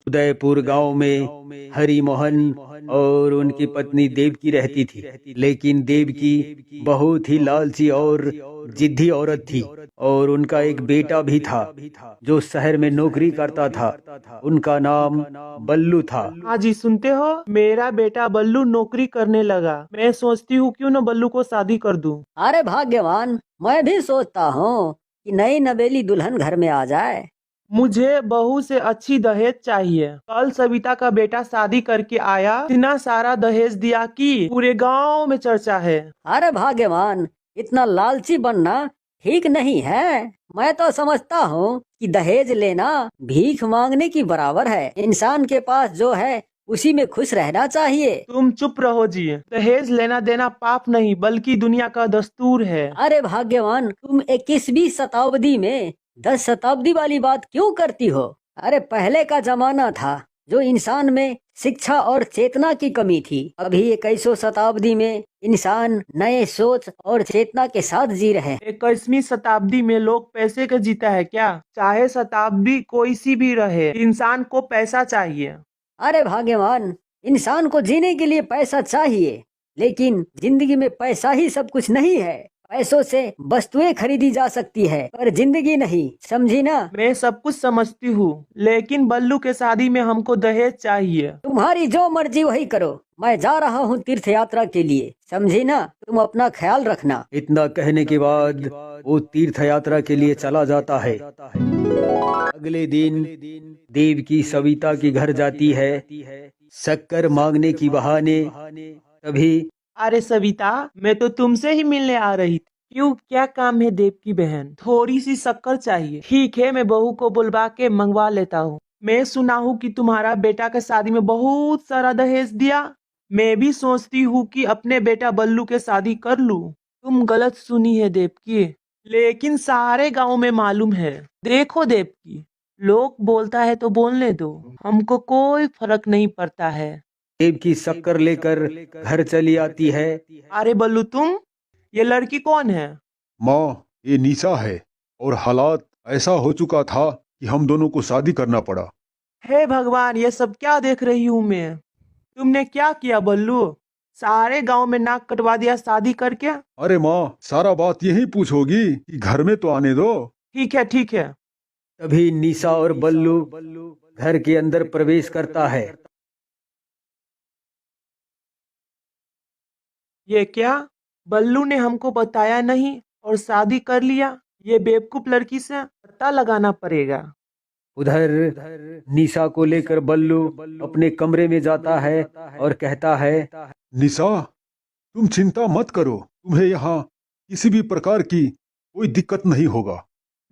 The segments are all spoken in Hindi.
उदयपुर गांव में हरि मोहन और उनकी पत्नी देवकी रहती थी। लेकिन देवकी बहुत ही लालची और जिद्दी औरत थी और उनका एक बेटा भी था जो शहर में नौकरी करता था। उनका नाम बल्लू था। हाँ जी, सुनते हो, मेरा बेटा बल्लू नौकरी करने लगा। मैं सोचती हूँ क्यों न बल्लू को शादी कर दूं। अरे भाग्यवान, मैं भी सोचता हूँ कि नई नवेली दुल्हन घर में आ जाए। मुझे बहू से अच्छी दहेज चाहिए। कल सविता का बेटा शादी करके आया, इतना सारा दहेज दिया कि पूरे गांव में चर्चा है। अरे भाग्यवान, इतना लालची बनना ठीक नहीं है। मैं तो समझता हूँ कि दहेज लेना भीख मांगने की बराबर है। इंसान के पास जो है उसी में खुश रहना चाहिए। तुम चुप रहो जी। दहेज लेना देना पाप नहीं बल्कि दुनिया का दस्तूर है। अरे भाग्यवान, तुम 21वीं शताब्दी में 10 शताब्दी वाली बात क्यों करती हो? अरे पहले का जमाना था जो इंसान में शिक्षा और चेतना की कमी थी। अभी 21वीं शताब्दी में इंसान नए सोच और चेतना के साथ जी रहे हैं। 21वीं शताब्दी में लोग पैसे का जीता है क्या? चाहे शताब्दी कोई सी भी रहे, इंसान को पैसा चाहिए। अरे भाग्यवान, इंसान को जीने के लिए पैसा चाहिए, लेकिन जिंदगी में पैसा ही सब कुछ नहीं है। पैसों से वस्तुएं खरीदी जा सकती है पर जिंदगी नहीं, समझी ना? मैं सब कुछ समझती हूँ, लेकिन बल्लू के शादी में हमको दहेज चाहिए। तुम्हारी जो मर्जी वही करो। मैं जा रहा हूँ तीर्थ यात्रा के लिए, समझी ना? तुम अपना ख्याल रखना। इतना कहने के बाद वो तीर्थ यात्रा के लिए चला जाता है। अगले दिन देवकी सविता के घर जाती है शक्कर मांगने की बहाने। तभी अरे सविता, मैं तो तुमसे ही मिलने आ रही थी। क्यों, क्या काम है देव की बहन? थोड़ी सी शक्कर चाहिए। ठीक है, मैं बहू को बुलवा के मंगवा लेता हूँ। मैं सुना हूँ कि तुम्हारा बेटा के शादी में बहुत सारा दहेज दिया। मैं भी सोचती हूँ कि अपने बेटा बल्लू के शादी कर लूँ। तुम गलत सुनी है देवकी, लेकिन सारे गांव में मालूम है। देखो देवकी, लोग बोलता है तो बोलने दो, हमको कोई फर्क नहीं पड़ता है। देवकी शक्कर लेकर घर चली आती है। अरे बल्लू, तुम, ये लड़की कौन है? माँ, ये निशा है और हालात ऐसा हो चुका था कि हम दोनों को शादी करना पड़ा। हे भगवान, ये सब क्या देख रही हूँ मैं? तुमने क्या किया बल्लू? सारे गांव में नाक कटवा दिया शादी करके। अरे माँ, सारा बात यही पूछोगी कि घर में तो आने दो। ठीक है ठीक है। तभी निशा और बल्लू घर के अंदर प्रवेश करता है। ये क्या, बल्लू ने हमको बताया नहीं और शादी कर लिया? ये बेवकूफ लड़की से पता लगाना पड़ेगा। उधर निशा को लेकर बल्लू अपने कमरे में जाता है और कहता है, निशा, तुम चिंता मत करो, तुम्हें यहाँ किसी भी प्रकार की कोई दिक्कत नहीं होगा।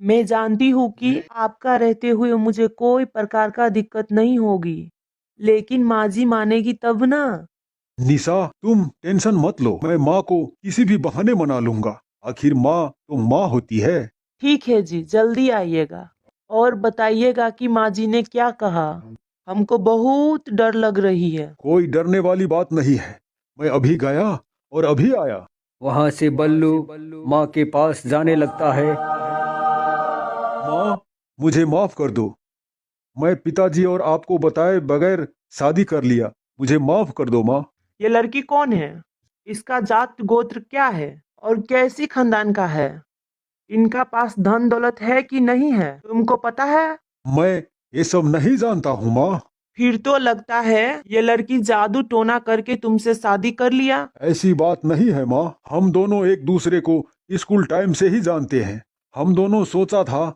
मैं जानती हूँ कि आपका रहते हुए मुझे कोई प्रकार का दिक्कत नहीं होगी, लेकिन माँ जी मानेगी तब ना। निशा, तुम टेंशन मत लो, मैं माँ को किसी भी बहाने मना लूंगा। आखिर माँ तो माँ होती है। ठीक है जी, जल्दी आइएगा और बताइएगा कि माँ जी ने क्या कहा। हमको बहुत डर लग रही है। कोई डरने वाली बात नहीं है, मैं अभी गया और अभी आया। वहां से बल्लू माँ के पास जाने लगता है। माँ, मुझे माफ कर दो, मैं पिताजी और आपको बताए बगैर शादी कर लिया, मुझे माफ कर दो माँ। ये लड़की कौन है? इसका जात गोत्र क्या है और कैसी खानदान का है? इनका पास धन दौलत है कि नहीं है, तुमको पता है? मैं ये सब नहीं जानता हूँ माँ। फिर तो लगता है ये लड़की जादू टोना करके तुमसे शादी कर लिया। ऐसी बात नहीं है माँ, हम दोनों एक दूसरे को स्कूल टाइम से ही जानते हैं। हम दोनों सोचा था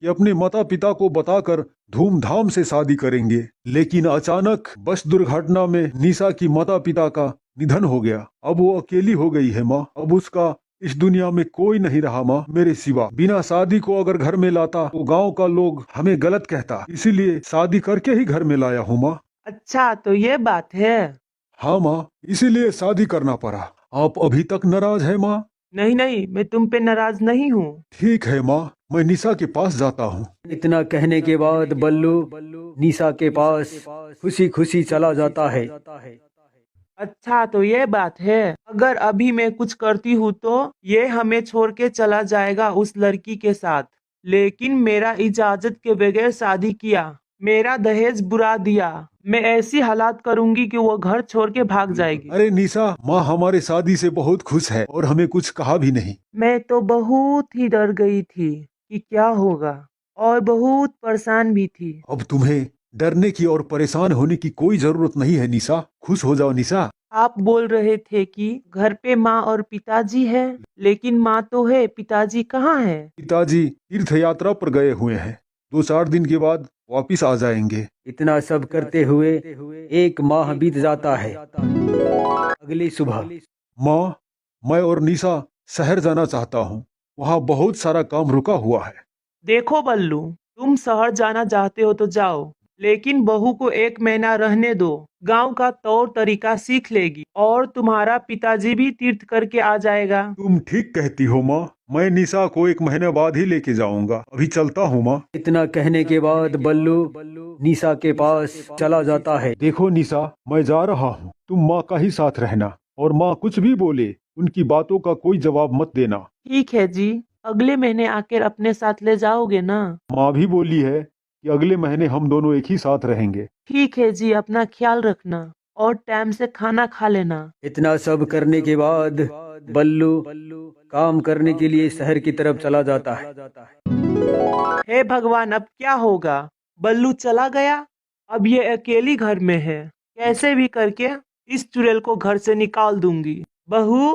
कि अपने माता पिता को बताकर धूमधाम से शादी करेंगे, लेकिन अचानक बस दुर्घटना में निशा की माता पिता का निधन हो गया। अब वो अकेली हो गई है माँ। अब उसका इस दुनिया में कोई नहीं रहा माँ मेरे सिवा। बिना शादी को अगर घर में लाता तो गांव का लोग हमें गलत कहता, इसीलिए शादी करके ही घर में लाया हूँ माँ। अच्छा, तो ये बात है। हाँ माँ, इसीलिए शादी करना पड़ा। आप अभी तक नाराज है माँ? नहीं नहीं, मैं तुम पे नाराज नहीं हूँ। ठीक है माँ, मैं निशा के पास जाता हूँ। इतना कहने के बाद बल्लू निशा के पास खुशी खुशी चला जाता है। अच्छा, तो ये बात है। अगर अभी मैं कुछ करती हूँ तो ये हमें छोड़ के चला जाएगा उस लड़की के साथ, लेकिन मेरा इजाजत के बगैर शादी किया मेरा दहेज बुरा दिया। मैं ऐसी हालात करूंगी कि वो घर छोड़ के भाग जाएगी। अरे निशा, माँ हमारे शादी से बहुत खुश है और हमें कुछ कहा भी नहीं। मैं तो बहुत ही डर गई थी कि क्या होगा और बहुत परेशान भी थी। अब तुम्हें डरने की और परेशान होने की कोई जरूरत नहीं है निशा। खुश हो जाओ निशा। आप बोल रहे थे कि घर पे माँ और पिताजी है, लेकिन माँ तो है, पिताजी कहाँ है? पिताजी तीर्थ यात्रा पर गए हुए हैं। 2-4 दिन के बाद वापिस आ जाएंगे। इतना सब करते हुए 1 माह बीत जाता है। अगली सुबह माँ, मैं और निशा शहर जाना चाहता हूँ। वहाँ बहुत सारा काम रुका हुआ है। देखो बल्लू, तुम शहर जाना चाहते हो तो जाओ, लेकिन बहू को 1 महीना रहने दो। गांव का तौर तरीका सीख लेगी और तुम्हारा पिताजी भी तीर्थ करके आ जाएगा। तुम ठीक कहती हो माँ। मैं निशा को 1 महीने बाद ही लेके जाऊंगा। अभी चलता हूँ माँ। इतना कहने के बाद बल्लू निशा के पास चला जाता है। देखो निशा, मैं जा रहा हूँ। तुम माँ का ही साथ रहना और माँ कुछ भी बोले उनकी बातों का कोई जवाब मत देना। ठीक है जी, अगले महीने आकर अपने साथ ले जाओगे ना? माँ भी बोली है कि अगले महीने हम दोनों एक ही साथ रहेंगे। ठीक है जी, अपना ख्याल रखना और टाइम से खाना खा लेना। इतना सब करने के बाद बल्लू काम करने के लिए शहर की तरफ चला जाता है। हे भगवान, अब क्या होगा? बल्लू चला गया, अब ये अकेली घर में है। कैसे भी करके इस चुड़ैल को घर से निकाल दूंगी। बहू,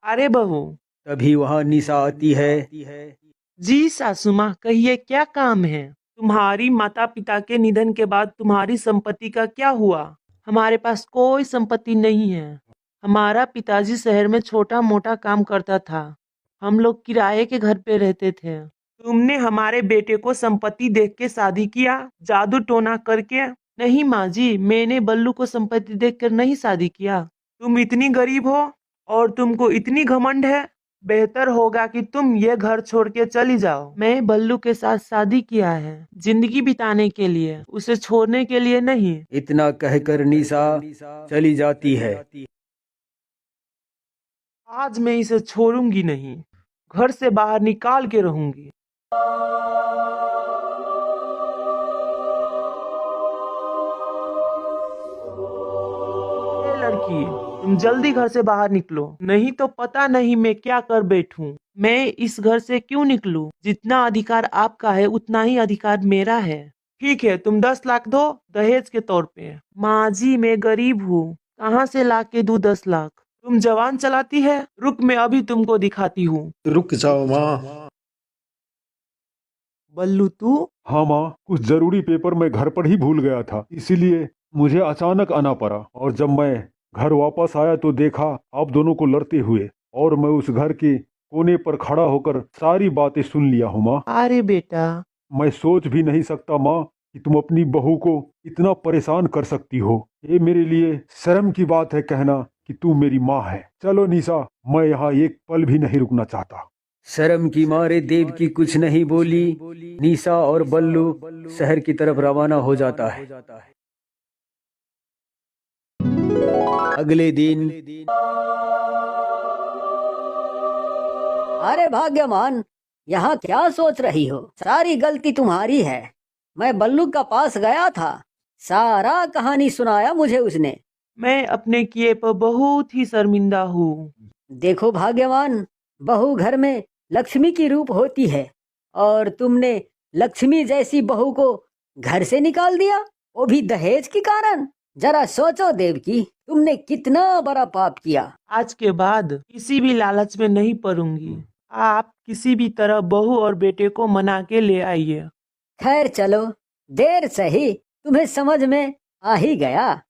अरे बहू। तभी वहाँ निशा आती है। जी सासू माँ, कहिए क्या काम है? तुम्हारी माता पिता के निधन के बाद तुम्हारी संपत्ति का क्या हुआ? हमारे पास कोई संपत्ति नहीं है। हमारा पिताजी शहर में छोटा मोटा काम करता था। हम लोग किराए के घर पे रहते थे। तुमने हमारे बेटे को संपत्ति देख के शादी किया, जादू टोना करके? नहीं माँ जी, मैंने बल्लू को संपत्ति देखकर नहीं शादी किया। तुम इतनी गरीब हो और तुमको इतनी घमंड है। बेहतर होगा कि तुम ये घर छोड़ के चली जाओ। मैं बल्लू के साथ शादी किया है जिंदगी बिताने के लिए, उसे छोड़ने के लिए नहीं। इतना कहकर निशा चली जाती है। आज मैं इसे छोड़ूंगी नहीं, घर से बाहर निकाल के रहूंगी। ए लड़की, तुम जल्दी घर से बाहर निकलो, नहीं तो पता नहीं मैं क्या कर बैठूं। मैं इस घर से क्यों निकलूं? जितना अधिकार आपका है उतना ही अधिकार मेरा है। ठीक है, तुम 10 लाख दो दहेज के तौर पे। माँ जी, मैं गरीब हूँ, कहाँ से ला के दूं 10 लाख? तुम जवान चलाती है, रुक मैं अभी तुमको दिखाती हूँ। रुक जाओ माँ। बल्लू तू? हाँ माँ, कुछ जरूरी पेपर मैं घर पर ही भूल गया था, इसीलिए मुझे अचानक आना पड़ा। और जब मैं घर वापस आया तो देखा आप दोनों को लड़ते हुए, और मैं उस घर के कोने पर खड़ा होकर सारी बातें सुन लिया हूँ माँ। अरे बेटा, मैं सोच भी नहीं सकता माँ कि तुम अपनी बहू को इतना परेशान कर सकती हो। ये मेरे लिए शर्म की बात है कहना कि तू मेरी माँ है। चलो निशा, मैं यहाँ एक पल भी नहीं रुकना चाहता। शर्म की मारे देवकी कुछ नहीं बोली। निशा और बल्लू शहर की तरफ रवाना हो जाता है। अगले दिन अरे भाग्यमान, यहाँ क्या सोच रही हो? सारी गलती तुम्हारी है। मैं बल्लू का पास गया था, सारा कहानी सुनाया मुझे उसने। मैं अपने किए पर बहुत ही शर्मिंदा हूँ। देखो भाग्यवान, बहू घर में लक्ष्मी की रूप होती है और तुमने लक्ष्मी जैसी बहू को घर से निकाल दिया, वो भी दहेज के कारण। जरा सोचो देवकी, तुमने कितना बड़ा पाप किया। आज के बाद किसी भी लालच में नहीं पड़ूंगी। आप किसी भी तरह बहू और बेटे को मना के ले आइए। खैर चलो, देर सही तुम्हें समझ में आ ही गया।